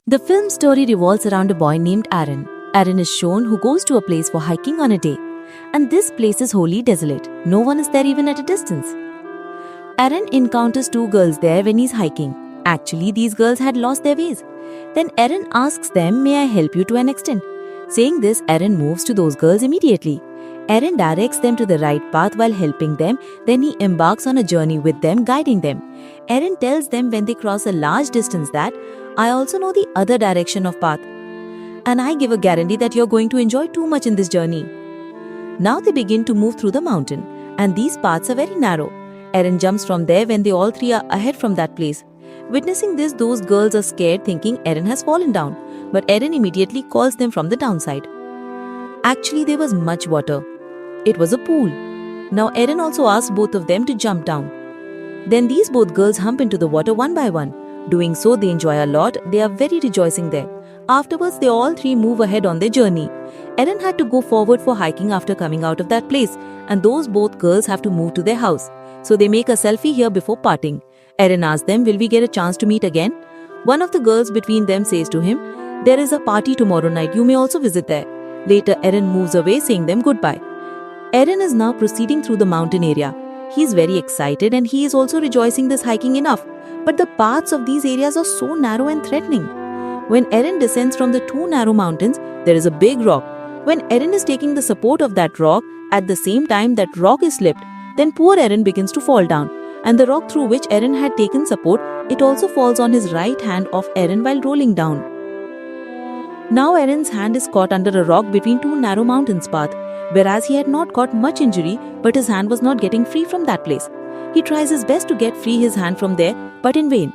The film story revolves around a boy named Aron. Aron is shown who goes to a place for hiking on a day. And this place is wholly desolate. No one is there even at a distance. Aron encounters two girls there when he's hiking. Actually, these girls had lost their ways. Then Aron asks them, "May I help you to an extent?" Saying this, Aron moves to those girls immediately. Aron directs them to the right path while helping them, then he embarks on a journey with them, guiding them. Aron tells them when they cross a large distance that, "I also know the other direction of path, and I give a guarantee that you're going to enjoy too much in this journey." Now they begin to move through the mountain, and these paths are very narrow. Aron jumps from there when they all three are ahead from that place. Witnessing this, those girls are scared, thinking Aron has fallen down, but Aron immediately calls them from the downside. Actually, there was much water. It was a pool. Now Aron also asks both of them to jump down. Then these both girls hump into the water one by one. Doing so, they enjoy a lot. They are very rejoicing there. Afterwards, they all three move ahead on their journey. Aron had to go forward for hiking after coming out of that place, and those both girls have to move to their house. So they make a selfie here before parting. Aron asks them, "Will we get a chance to meet again?" One of the girls between them says to him, "There is a party tomorrow night. You may also visit there." Later, Aron moves away, saying them goodbye. Aron is now proceeding through the mountain area. He is very excited and he is also rejoicing this hiking enough. But the paths of these areas are so narrow and threatening. When Aron descends from the two narrow mountains, there is a big rock. When Aron is taking the support of that rock, at the same time that rock is slipped, then poor Aron begins to fall down. And the rock through which Aron had taken support, it also falls on his right hand of Aron while rolling down. Now Aron's hand is caught under a rock between two narrow mountains path, whereas he had not got much injury, but his hand was not getting free from that place. He tries his best to get free his hand from there, but in vain.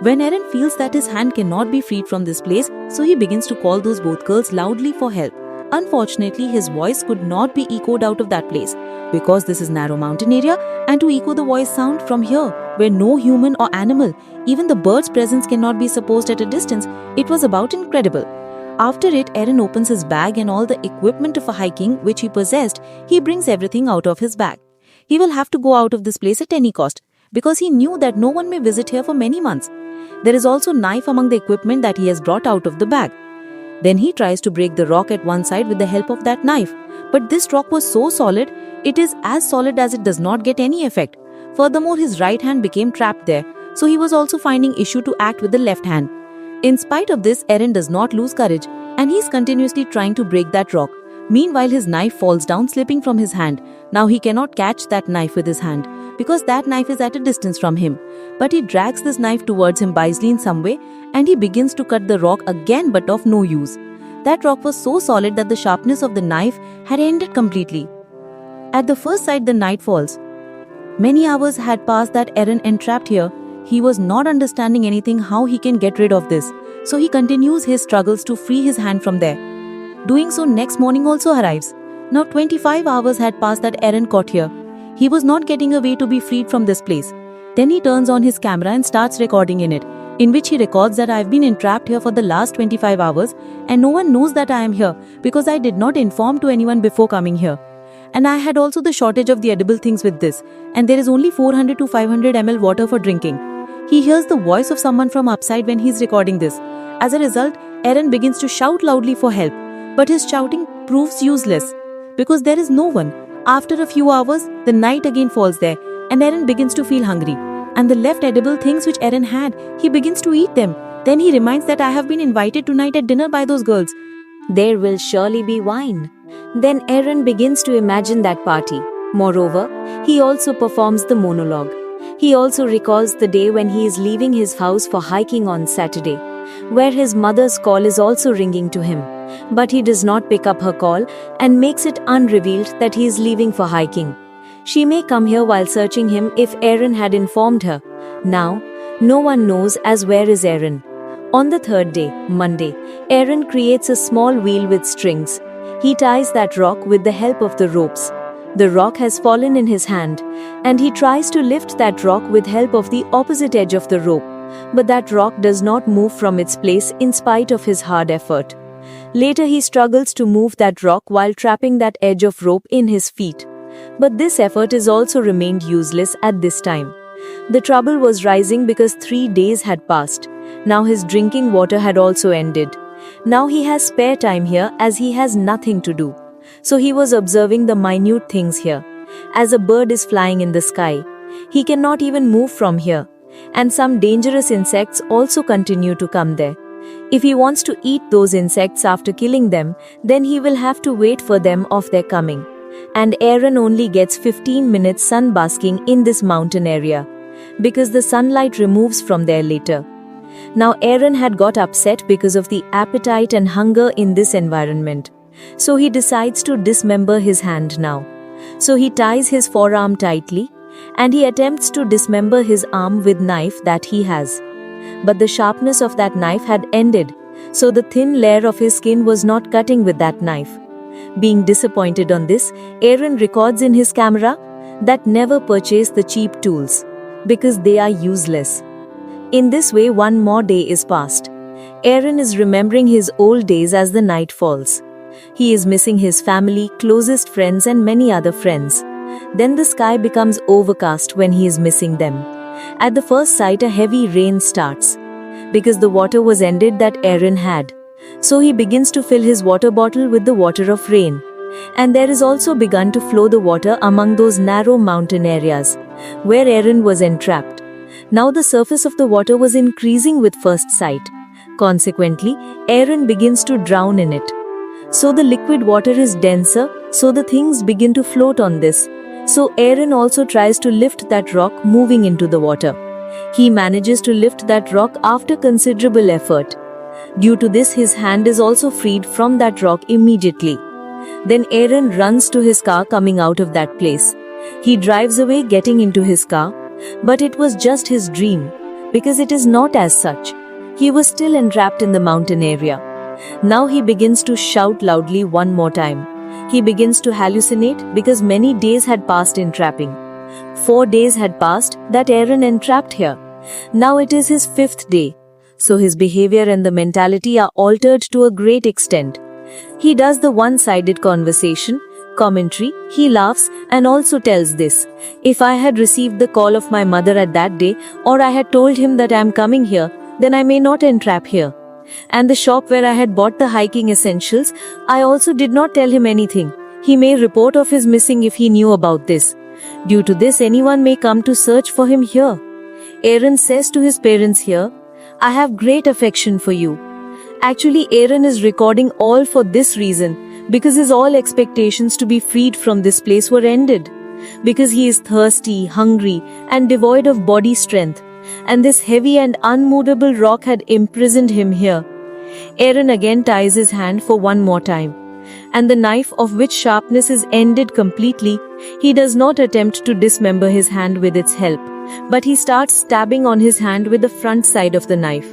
When Aron feels that his hand cannot be freed from this place, so he begins to call those both girls loudly for help. Unfortunately, his voice could not be echoed out of that place, because this is narrow mountain area, and to echo the voice sound from here, where no human or animal, even the bird's presence cannot be supposed at a distance, it was about incredible. After it, Aron opens his bag and all the equipment of a hiking which he possessed, he brings everything out of his bag. He will have to go out of this place at any cost, because he knew that no one may visit here for many months. There is also a knife among the equipment that he has brought out of the bag. Then he tries to break the rock at one side with the help of that knife. But this rock was so solid, it is as solid as it does not get any effect. Furthermore, his right hand became trapped there, so he was also finding issue to act with the left hand. In spite of this, Aron does not lose courage, and he is continuously trying to break that rock. Meanwhile, his knife falls down, slipping from his hand. Now he cannot catch that knife with his hand, because that knife is at a distance from him. But he drags this knife towards him wisely in some way, and he begins to cut the rock again, but of no use. That rock was so solid that the sharpness of the knife had ended completely. At the first sight, the night falls. Many hours had passed that Aron entrapped here. He was not understanding anything how he can get rid of this, so he continues his struggles to free his hand from there. Doing so, next morning also arrives. Now 25 hours had passed that Aron caught here. He was not getting a way to be freed from this place. Then he turns on his camera and starts recording in it, in which he records that I have been entrapped here for the last 25 hours and no one knows that I am here because I did not inform to anyone before coming here. And I had also the shortage of the edible things with this, and there is only 400 to 500 ml water for drinking. He hears the voice of someone from upside when he is recording this. As a result, Aron begins to shout loudly for help, but his shouting proves useless because there is no one. After a few hours, the night again falls there, and Aron begins to feel hungry. And the left edible things which Aron had, he begins to eat them. Then he reminds that I have been invited tonight at dinner by those girls. There will surely be wine. Then Aron begins to imagine that party. Moreover, he also performs the monologue. He also recalls the day when he is leaving his house for hiking on Saturday, where his mother's call is also ringing to him. But he does not pick up her call and makes it unrevealed that he is leaving for hiking. She may come here while searching him if Aron had informed her. Now, no one knows as where is Aron. On the third day, Monday, Aron creates a small wheel with strings. He ties that rock with the help of the ropes. The rock has fallen in his hand, and he tries to lift that rock with help of the opposite edge of the rope. But that rock does not move from its place in spite of his hard effort. Later he struggles to move that rock while trapping that edge of rope in his feet. But this effort is also remained useless at this time. The trouble was rising because 3 days had passed. Now his drinking water had also ended. Now he has spare time here as he has nothing to do. So he was observing the minute things here. As a bird is flying in the sky, he cannot even move from here. And some dangerous insects also continue to come there. If he wants to eat those insects after killing them, then he will have to wait for them of their coming. And Aron only gets 15 minutes sun basking in this mountain area, because the sunlight removes from there later. Now Aron had got upset because of the appetite and hunger in this environment. So he decides to dismember his hand now. So he ties his forearm tightly, and he attempts to dismember his arm with knife that he has. But the sharpness of that knife had ended, so the thin layer of his skin was not cutting with that knife. Being disappointed on this, Aron records in his camera that never purchase the cheap tools, because they are useless. In this way, one more day is passed. Aron is remembering his old days as the night falls. He is missing his family, closest friends and many other friends. Then the sky becomes overcast when he is missing them. At the first sight, a heavy rain starts, because the water was ended that Aron had. So he begins to fill his water bottle with the water of rain. And there is also begun to flow the water among those narrow mountain areas, where Aron was entrapped. Now the surface of the water was increasing with first sight. Consequently, Aron begins to drown in it. So the liquid water is denser, so the things begin to float on this. So Aron also tries to lift that rock moving into the water. He manages to lift that rock after considerable effort. Due to this, his hand is also freed from that rock immediately. Then Aron runs to his car coming out of that place. He drives away getting into his car, but it was just his dream, because it is not as such. He was still entrapped in the mountain area. Now he begins to shout loudly one more time. He begins to hallucinate because many days had passed in trapping. 4 days had passed that Aron entrapped here. Now it is his 5th day. So his behavior and the mentality are altered to a great extent. He does the one-sided conversation, commentary, he laughs and also tells this: if I had received the call of my mother at that day, or I had told him that I am coming here, then I may not entrap here. And the shop where I had bought the hiking essentials, I also did not tell him anything. He may report of his missing if he knew about this. Due to this, anyone may come to search for him here. Aron says to his parents here, I have great affection for you. Actually, Aron is recording all for this reason, because his all expectations to be freed from this place were ended. Because he is thirsty, hungry, and devoid of body strength. And this heavy and unmovable rock had imprisoned him here. Aron again ties his hand for one more time. And the knife, of which sharpness is ended completely, he does not attempt to dismember his hand with its help, but he starts stabbing on his hand with the front side of the knife.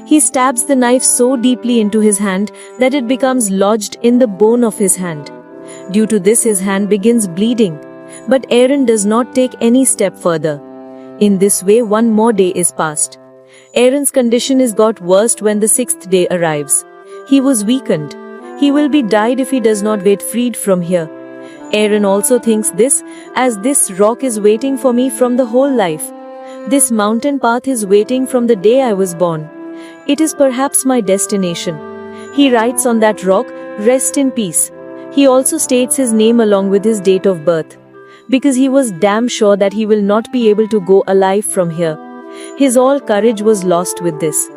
He stabs the knife so deeply into his hand that it becomes lodged in the bone of his hand. Due to this, his hand begins bleeding, but Aron does not take any step further. In this way, one more day is passed. Aron's condition is got worse when the 6th day arrives. He was weakened. He will be died if he does not get freed from here. Aron also thinks this, as this rock is waiting for me from the whole life. This mountain path is waiting from the day I was born. It is perhaps my destination. He writes on that rock, rest in peace. He also states his name along with his date of birth, because he was damn sure that he will not be able to go alive from here. His all courage was lost with this.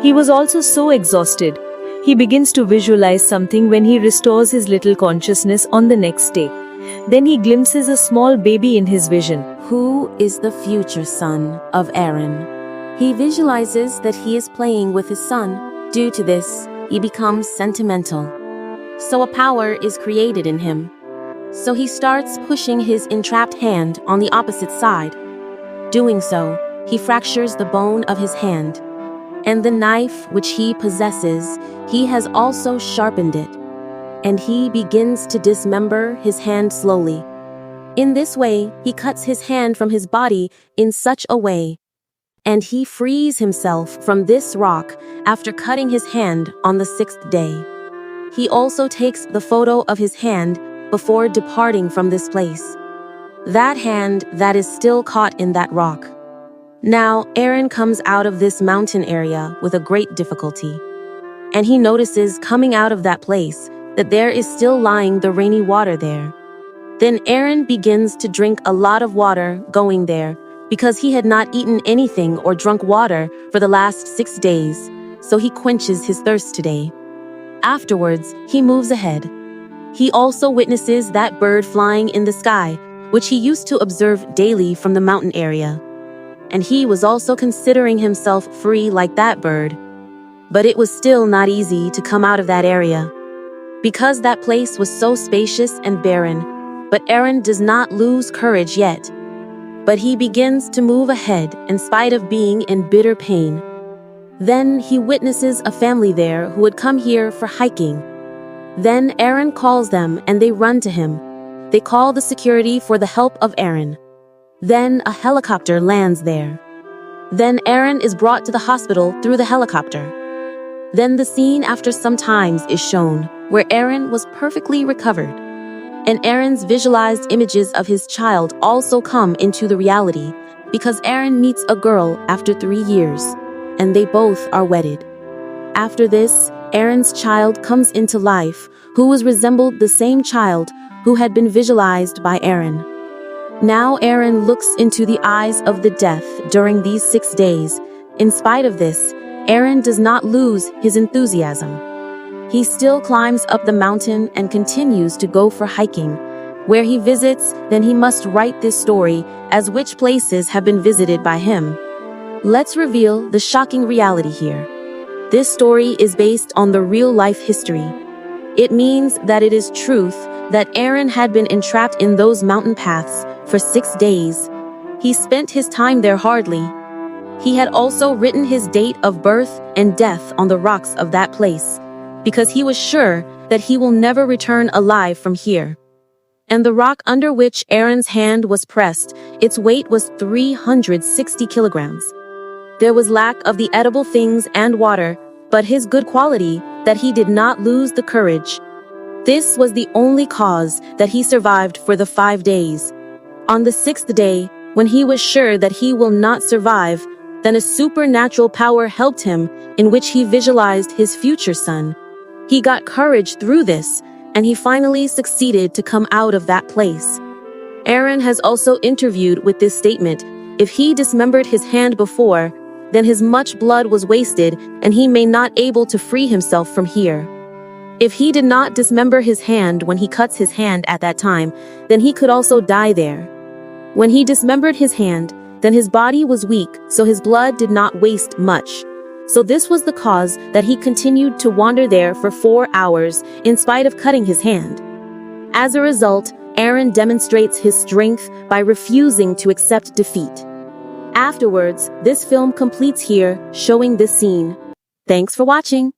He was also so exhausted. He begins to visualize something when he restores his little consciousness on the next day. Then he glimpses a small baby in his vision, who is the future son of Aron. He visualizes that he is playing with his son. Due to this, he becomes sentimental. So a power is created in him. So he starts pushing his entrapped hand on the opposite side. Doing so, he fractures the bone of his hand. And the knife which he possesses, he has also sharpened it. And he begins to dismember his hand slowly. In this way, he cuts his hand from his body in such a way. And he frees himself from this rock after cutting his hand on the 6th day. He also takes the photo of his hand before departing from this place. That hand that is still caught in that rock. Now, Aron comes out of this mountain area with a great difficulty, and he notices coming out of that place that there is still lying the rainy water there. Then Aron begins to drink a lot of water going there because he had not eaten anything or drunk water for the last 6 days, so he quenches his thirst today. Afterwards, he moves ahead. He also witnesses that bird flying in the sky, which he used to observe daily from the mountain area. And he was also considering himself free like that bird. But it was still not easy to come out of that area, because that place was so spacious and barren. But Aron does not lose courage yet. But he begins to move ahead in spite of being in bitter pain. Then he witnesses a family there who had come here for hiking. Then Aron calls them and they run to him. They call the security for the help of Aron. Then a helicopter lands there. Then Aron is brought to the hospital through the helicopter. Then the scene after some times is shown, where Aron was perfectly recovered. And Aron's visualized images of his child also come into the reality, because Aron meets a girl after 3 years, and they both are wedded. After this, Aron's child comes into life, who was resembled the same child who had been visualized by Aron. Now Aron looks into the eyes of the death during these 6 days. In spite of this, Aron does not lose his enthusiasm. He still climbs up the mountain and continues to go for hiking. Where he visits, then he must write this story as which places have been visited by him. Let's reveal the shocking reality here. This story is based on the real-life history. It means that it is truth that Aron had been entrapped in those mountain paths for 6 days. He spent his time there hardly. He had also written his date of birth and death on the rocks of that place, because he was sure that he will never return alive from here. And the rock under which Aron's hand was pressed, its weight was 360 kilograms. There was lack of the edible things and water, but his good quality, that he did not lose the courage. This was the only cause that he survived for the 5 days. On the 6th day, when he was sure that he will not survive, then a supernatural power helped him, in which he visualized his future son. He got courage through this, and he finally succeeded to come out of that place. Aron has also interviewed with this statement: if he dismembered his hand before, then his much blood was wasted, and he may not able to free himself from here. If he did not dismember his hand when he cuts his hand at that time, then he could also die there. When he dismembered his hand, then his body was weak, so his blood did not waste much. So this was the cause that he continued to wander there for 4 hours in spite of cutting his hand. As a result, Aron demonstrates his strength by refusing to accept defeat. Afterwards, this film completes here, showing this scene. Thanks for watching.